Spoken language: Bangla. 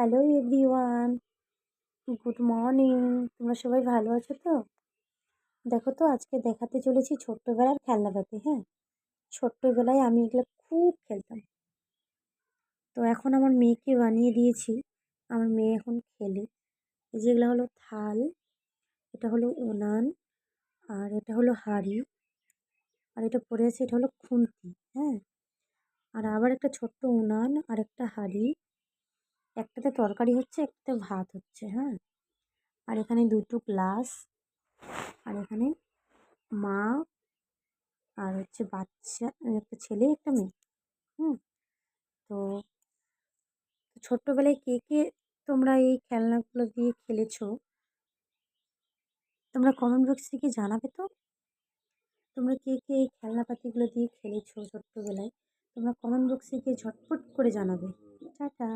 Hello everyone, good morning. তোমরা সবাই ভালো আছো তো? দেখো তো আজকে দেখাতে চলেছি ছোট্টবেলার খেলনাপাতি। হ্যাঁ, ছোট্টবেলায় আমি এগুলো খুব খেলতাম। তো এখন আমার মেয়েকে বানিয়ে দিয়েছি, আমার মেয়ে এখন খেলে। এই যেগুলো হলো থাল, এটা হলো উনান, আর এটা হলো হাঁড়ি, আর এটা পড়ে আছে, এটা হলো খুন্তি। হ্যাঁ, আর আবার একটা ছোট্ট উনান আর একটা হাঁড়ি, একটাতে তরকারি হচ্ছে, একটাতে ভাত হচ্ছে। হ্যাঁ, আর এখানে দুটো গ্লাস, আর এখানে মা আর হচ্ছে বাচ্চা, একটা ছেলে একটা মেয়ে। হুম। তো ছোট্টবেলায় কে কে তোমরা এই খেলনাগুলো দিয়ে খেলেছো, তোমরা কমেন্ট বক্সে থেকে জানাবে তো। তোমরা কে কে এই খেলনাপাতিগুলো দিয়ে খেলেছো ছোট্টবেলায়, তোমরা কমেন্ট বক্সে গিয়ে ঝটপট করে জানাবে। টাটা।